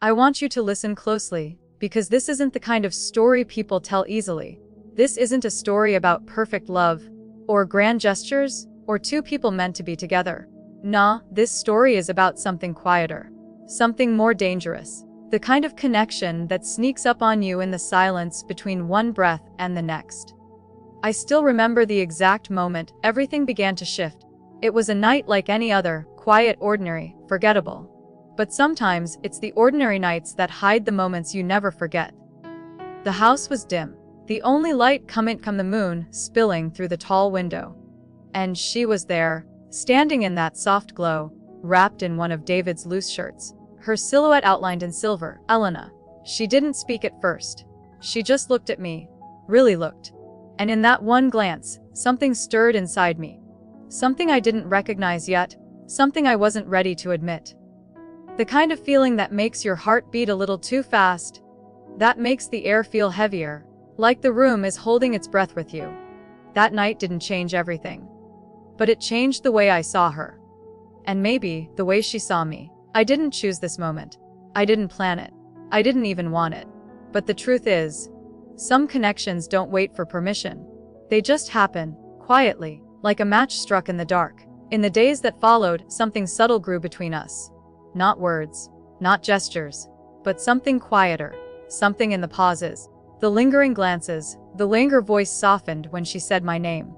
I want you to listen closely, because this isn't the kind of story people tell easily. This isn't a story about perfect love, or grand gestures, or two people meant to be together. Nah, this story is about something quieter. Something more dangerous. The kind of connection that sneaks up on you in the silence between one breath and the next. I still remember the exact moment everything began to shift. It was a night like any other, quiet, ordinary, forgettable. But sometimes it's the ordinary nights that hide the moments you never forget. The house was dim. The only light coming from the moon spilling through the tall window. And she was there, standing in that soft glow, wrapped in one of David's loose shirts, her silhouette outlined in silver. Elena. She didn't speak at first. She just looked at me. Really looked. And in that one glance, something stirred inside me. Something I didn't recognize yet, something I wasn't ready to admit. The kind of feeling that makes your heart beat a little too fast. That makes the air feel heavier, like the room is holding its breath with you. That night didn't change everything. But it changed the way I saw her. And maybe the way she saw me. I didn't choose this moment. I didn't plan it. I didn't even want it. But the truth is, some connections don't wait for permission. They just happen, quietly, like a match struck in the dark. In the days that followed, something subtle grew between us. Not words, not gestures, but something quieter, something in the pauses, the lingering glances. The linger voice softened when she said my name.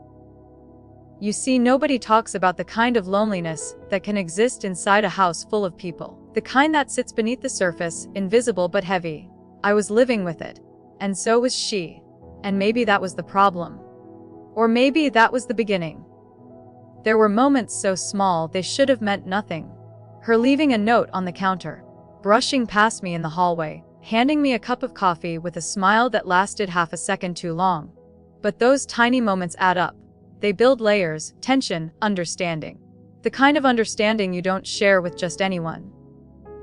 You see, nobody talks about the kind of loneliness that can exist inside a house full of people. The kind that sits beneath the surface, invisible but heavy. I was living with it. And so was she. And maybe that was the problem. Or maybe that was the beginning. There were moments so small they should have meant nothing. Her leaving a note on the counter, brushing past me in the hallway, handing me a cup of coffee with a smile that lasted half a second too long. But those tiny moments add up. They build layers, tension, understanding. The kind of understanding you don't share with just anyone.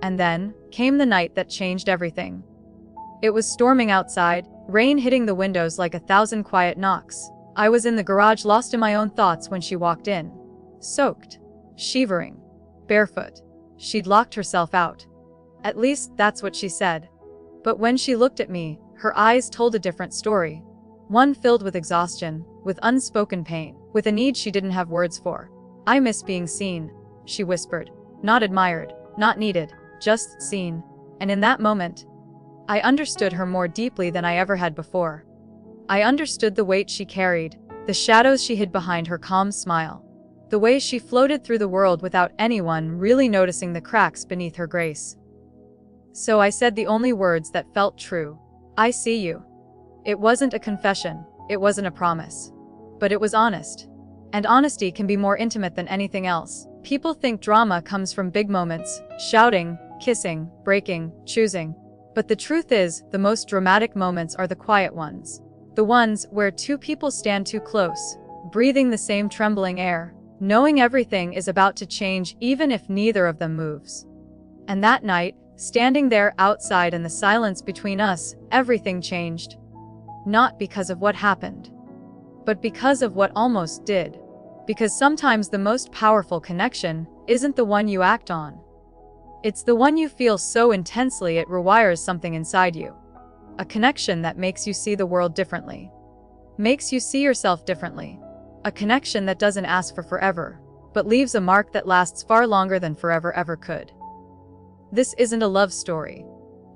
And then came the night that changed everything. It was storming outside, rain hitting the windows like 1,000 quiet knocks. I was in the garage, lost in my own thoughts when she walked in. Soaked, shivering, barefoot. She'd locked herself out. At least that's what she said. But when she looked at me, her eyes told a different story. One filled with exhaustion, with unspoken pain, with a need she didn't have words for. I miss being seen, she whispered. Not admired, not needed, just seen. And in that moment, I understood her more deeply than I ever had before. I understood the weight she carried, the shadows she hid behind her calm smile, the way she floated through the world without anyone really noticing the cracks beneath her grace. So I said the only words that felt true. I see you. It wasn't a confession, it wasn't a promise. But it was honest. And honesty can be more intimate than anything else. People think drama comes from big moments, shouting, kissing, breaking, choosing. But the truth is, the most dramatic moments are the quiet ones. The ones where two people stand too close, breathing the same trembling air, knowing everything is about to change even if neither of them moves. And that night, standing there outside in the silence between us, everything changed. Not because of what happened, but because of what almost did. Because sometimes the most powerful connection isn't the one you act on. It's the one you feel so intensely it rewires something inside you. A connection that makes you see the world differently. Makes you see yourself differently. A connection that doesn't ask for forever, but leaves a mark that lasts far longer than forever ever could. This isn't a love story.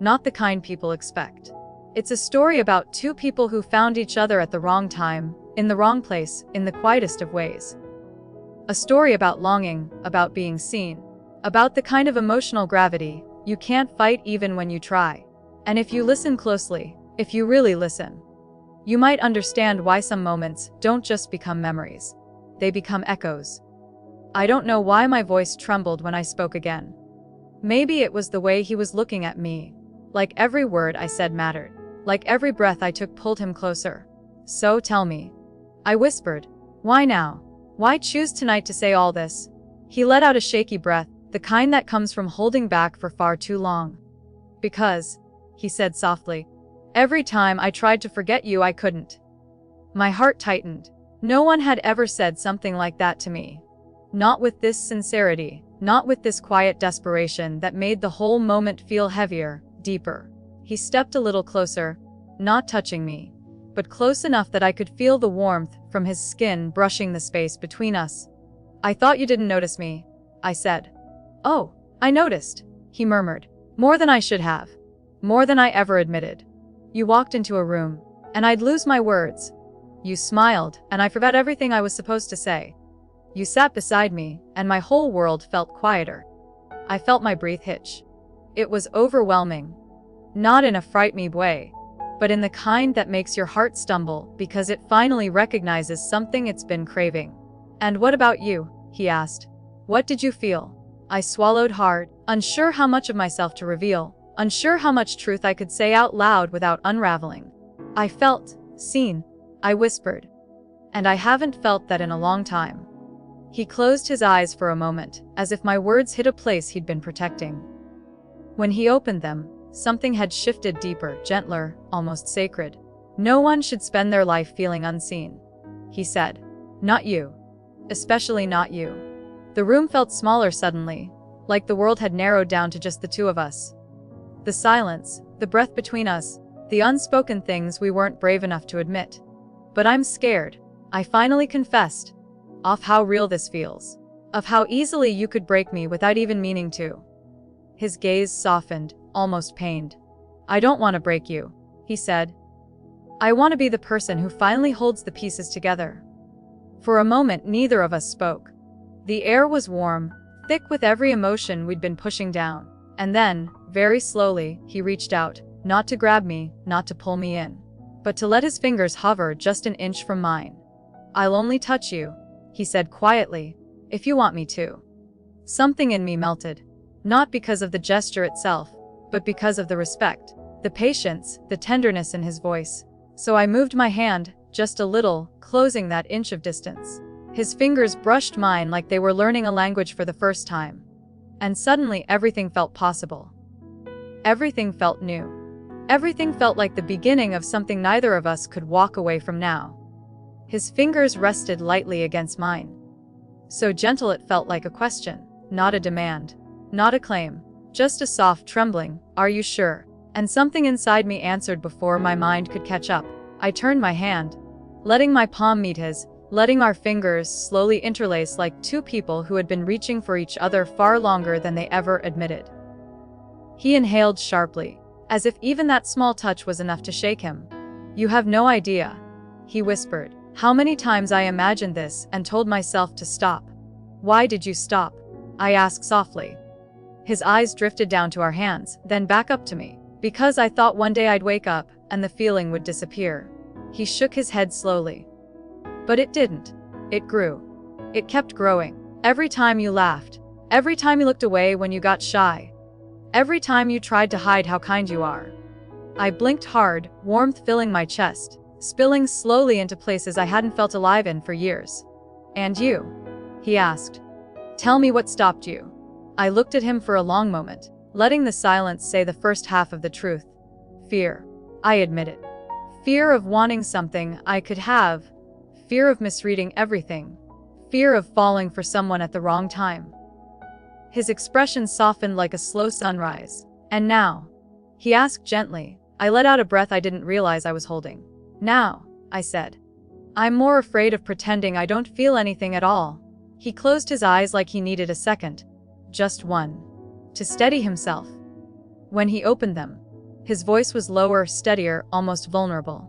Not the kind people expect. It's a story about two people who found each other at the wrong time, in the wrong place, in the quietest of ways. A story about longing, about being seen, about the kind of emotional gravity you can't fight even when you try. And if you listen closely, if you really listen, you might understand why some moments don't just become memories. They become echoes. I don't know why my voice trembled when I spoke again. Maybe it was the way he was looking at me. Like every word I said mattered. Like every breath I took pulled him closer. So tell me, I whispered, why now? Why choose tonight to say all this? He let out a shaky breath, the kind that comes from holding back for far too long. Because, he said softly, every time I tried to forget you I couldn't. My heart tightened. No one had ever said something like that to me. Not with this sincerity, not with this quiet desperation that made the whole moment feel heavier, deeper. He stepped a little closer, not touching me, but close enough that I could feel the warmth from his skin brushing the space between us. "I thought you didn't notice me," I said. "Oh, I noticed," he murmured. "More than I should have. More than I ever admitted. You walked into a room, and I'd lose my words. You smiled, and I forgot everything I was supposed to say. You sat beside me, and my whole world felt quieter. I felt my breath hitch. It was overwhelming. Not in a fright-me way, but in the kind that makes your heart stumble because it finally recognizes something it's been craving." "And what about you?" he asked. "What did you feel?" I swallowed hard, unsure how much of myself to reveal, unsure how much truth I could say out loud without unraveling. "I felt seen," I whispered. "And I haven't felt that in a long time." He closed his eyes for a moment, as if my words hit a place he'd been protecting. When he opened them, something had shifted deeper, gentler, almost sacred. "No one should spend their life feeling unseen," he said. "Not you. Especially not you." The room felt smaller suddenly, like the world had narrowed down to just the two of us. The silence, the breath between us, the unspoken things we weren't brave enough to admit. "But I'm scared," I finally confessed, "of how real this feels. Of how easily you could break me without even meaning to." His gaze softened, almost pained. "I don't want to break you," he said. "I want to be the person who finally holds the pieces together." For a moment, neither of us spoke. The air was warm, thick with every emotion we'd been pushing down. And then, very slowly, he reached out, not to grab me, not to pull me in, but to let his fingers hover just an inch from mine. "I'll only touch you," he said quietly, "if you want me to." Something in me melted, not because of the gesture itself, but because of the respect, the patience, the tenderness in his voice. So I moved my hand, just a little, closing that inch of distance. His fingers brushed mine like they were learning a language for the first time. And suddenly everything felt possible. Everything felt new. Everything felt like the beginning of something neither of us could walk away from now. His fingers rested lightly against mine. So gentle it felt like a question, not a demand, not a claim, just a soft trembling, "Are you sure?" And something inside me answered before my mind could catch up. I turned my hand, letting my palm meet his, letting our fingers slowly interlace like two people who had been reaching for each other far longer than they ever admitted. He inhaled sharply, as if even that small touch was enough to shake him. "You have no idea," he whispered, "how many times I imagined this and told myself to stop." "Why did you stop?" I asked softly. His eyes drifted down to our hands, then back up to me. "Because I thought one day I'd wake up, and the feeling would disappear." He shook his head slowly. "But it didn't. It grew. It kept growing. Every time you laughed. Every time you looked away when you got shy. Every time you tried to hide how kind you are." I blinked hard, warmth filling my chest, spilling slowly into places I hadn't felt alive in for years. "And you?" he asked. "Tell me what stopped you." I looked at him for a long moment, letting the silence say the first half of the truth. "Fear," I admitted. "Fear of wanting something I could have. Fear of misreading everything. Fear of falling for someone at the wrong time." His expression softened like a slow sunrise. "And now?" he asked gently. I let out a breath I didn't realize I was holding. "Now," I said. "I'm more afraid of pretending I don't feel anything at all." He closed his eyes like he needed a second. Just one. To steady himself. When he opened them, his voice was lower, steadier, almost vulnerable.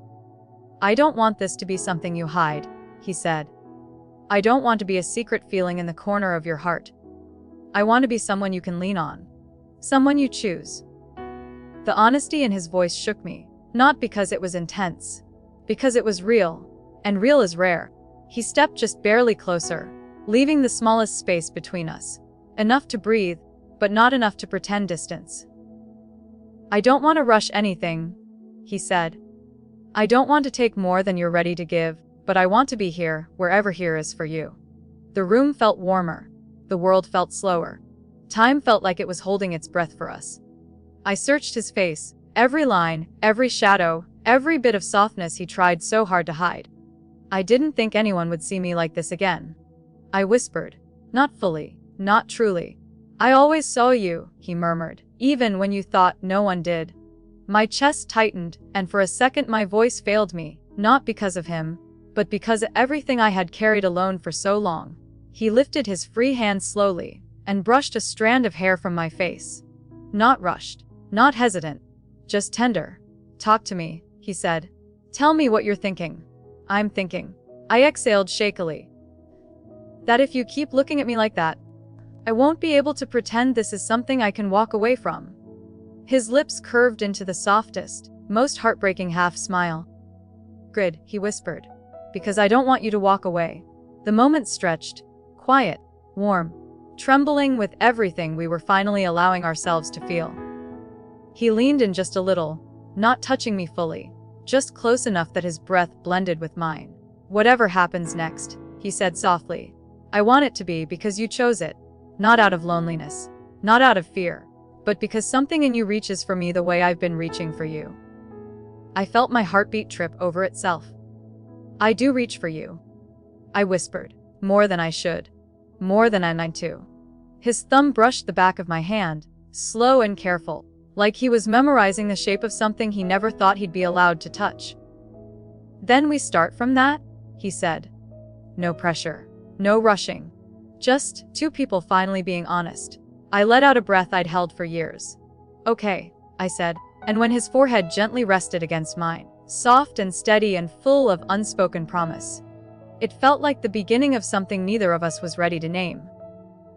"I don't want this to be something you hide," he said. "I don't want to be a secret feeling in the corner of your heart. I want to be someone you can lean on. Someone you choose." The honesty in his voice shook me, not because it was intense, because it was real, and real is rare. He stepped just barely closer, leaving the smallest space between us. Enough to breathe, but not enough to pretend distance. "I don't want to rush anything," he said. "I don't want to take more than you're ready to give, but I want to be here, wherever here is for you." The room felt warmer. The world felt slower. Time felt like it was holding its breath for us. I searched his face, every line, every shadow, every bit of softness he tried so hard to hide. "I didn't think anyone would see me like this again," I whispered. Not fully, not truly, I always saw you, he murmured, even when you thought no one did. My chest tightened, and for a second my voice failed me, not because of him, but because of everything I had carried alone for so long. He lifted his free hand slowly, and brushed a strand of hair from my face. Not rushed, not hesitant, just tender. Talk to me, he said. Tell me what you're thinking. I'm thinking. I exhaled shakily. That if you keep looking at me like that, I won't be able to pretend this is something I can walk away from. His lips curved into the softest, most heartbreaking half-smile. Grid, he whispered. Because I don't want you to walk away. The moment stretched, quiet, warm, trembling with everything we were finally allowing ourselves to feel. He leaned in just a little, not touching me fully, just close enough that his breath blended with mine. Whatever happens next, he said softly, I want it to be because you chose it, not out of loneliness, not out of fear, but because something in you reaches for me the way I've been reaching for you. I felt my heartbeat trip over itself. I do reach for you, I whispered, more than I should, more than I meant to. His thumb brushed the back of my hand, slow and careful, like he was memorizing the shape of something he never thought he'd be allowed to touch. Then we start from that, he said. No pressure, no rushing. Just two people finally being honest. I let out a breath I'd held for years. Okay, I said, and when his forehead gently rested against mine, soft and steady and full of unspoken promise. It felt like the beginning of something neither of us was ready to name.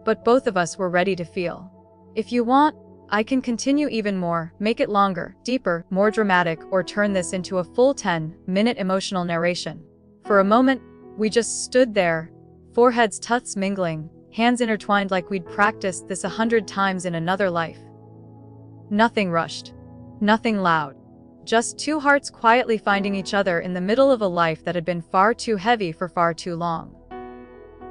But both of us were ready to feel. If you want, I can continue even more, make it longer, deeper, more dramatic, or turn this into a full 10-minute emotional narration. For a moment, we just stood there, foreheads touched mingling, hands intertwined like we'd practiced this 100 times in another life. Nothing rushed. Nothing loud. Just two hearts quietly finding each other in the middle of a life that had been far too heavy for far too long.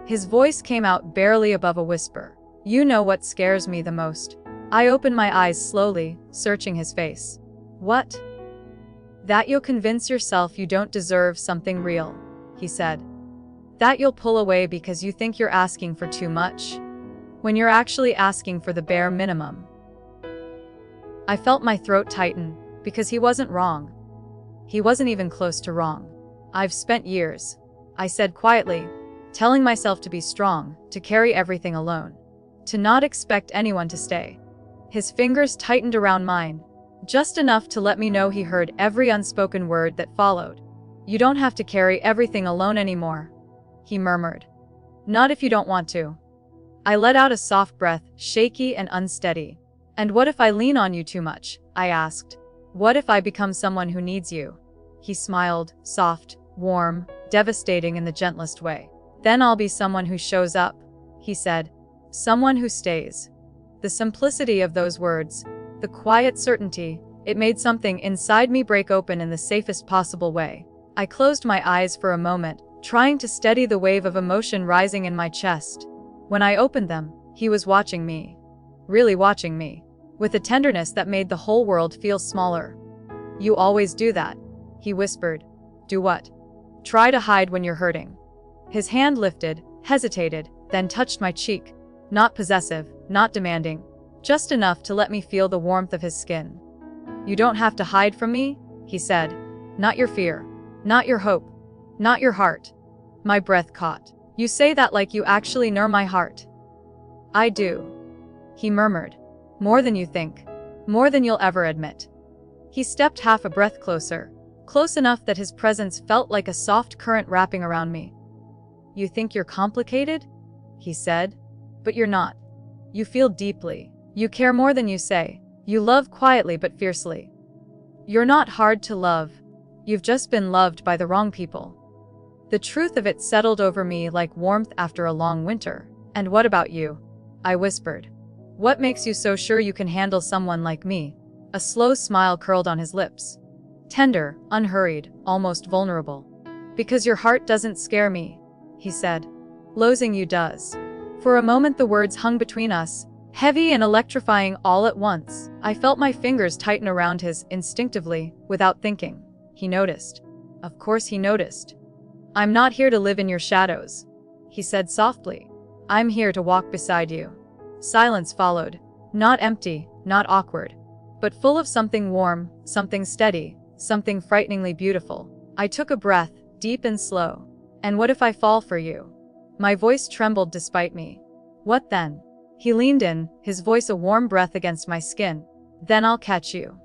His voice came out barely above a whisper. You know what scares me the most. I opened my eyes slowly, searching his face. What? That you'll convince yourself you don't deserve something real, he said. That you'll pull away because you think you're asking for too much, when you're actually asking for the bare minimum. I felt my throat tighten, because he wasn't wrong. He wasn't even close to wrong. I've spent years, I said quietly, telling myself to be strong, to carry everything alone, to not expect anyone to stay. His fingers tightened around mine, just enough to let me know he heard every unspoken word that followed. You don't have to carry everything alone anymore, he murmured. Not if you don't want to. I let out a soft breath, shaky and unsteady. And what if I lean on you too much? I asked. What if I become someone who needs you? He smiled, soft, warm, devastating in the gentlest way. Then I'll be someone who shows up, he said. Someone who stays. The simplicity of those words, the quiet certainty, it made something inside me break open in the safest possible way. I closed my eyes for a moment, trying to steady the wave of emotion rising in my chest. When I opened them, he was watching me. Really watching me. With a tenderness that made the whole world feel smaller. You always do that, he whispered. Do what? Try to hide when you're hurting. His hand lifted, hesitated, then touched my cheek. Not possessive, not demanding, just enough to let me feel the warmth of his skin. You don't have to hide from me, he said. Not your fear, not your hope, not your heart. My breath caught. You say that like you actually know my heart. I do, he murmured. More than you think, more than you'll ever admit. He stepped half a breath closer, close enough that his presence felt like a soft current wrapping around me. You think you're complicated? He said. But you're not. You feel deeply. You care more than you say. You love quietly but fiercely. You're not hard to love. You've just been loved by the wrong people. The truth of it settled over me like warmth after a long winter. And what about you? I whispered. What makes you so sure you can handle someone like me? A slow smile curled on his lips. Tender, unhurried, almost vulnerable. Because your heart doesn't scare me, he said. Losing you does. For a moment the words hung between us, heavy and electrifying all at once. I felt my fingers tighten around his, instinctively, without thinking. He noticed. Of course he noticed. I'm not here to live in your shadows, he said softly. I'm here to walk beside you. Silence followed. Not empty, not awkward, but full of something warm, something steady, something frighteningly beautiful. I took a breath, deep and slow. And what if I fall for you? My voice trembled despite me. What then? He leaned in, his voice a warm breath against my skin. Then I'll catch you.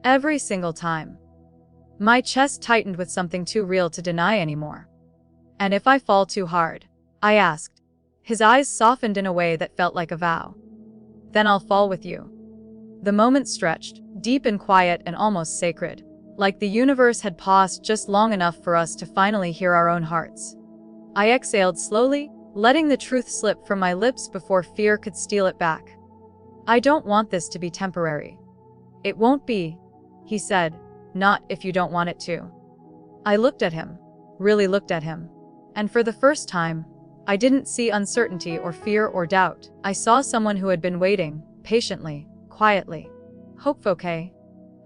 Every single time. My chest tightened with something too real to deny anymore. And if I fall too hard? I asked. His eyes softened in a way that felt like a vow. Then I'll fall with you. The moment stretched, deep and quiet and almost sacred, like the universe had paused just long enough for us to finally hear our own hearts. I exhaled slowly, letting the truth slip from my lips before fear could steal it back. I don't want this to be temporary. It won't be, he said, not if you don't want it to. I looked at him, really looked at him. And for the first time, I didn't see uncertainty or fear or doubt. I saw someone who had been waiting, patiently, quietly. Hope okay?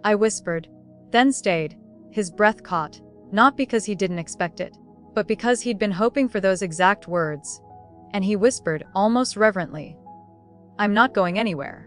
I whispered, then stayed. His breath caught, not because he didn't expect it, but because he'd been hoping for those exact words. And he whispered, almost reverently, I'm not going anywhere.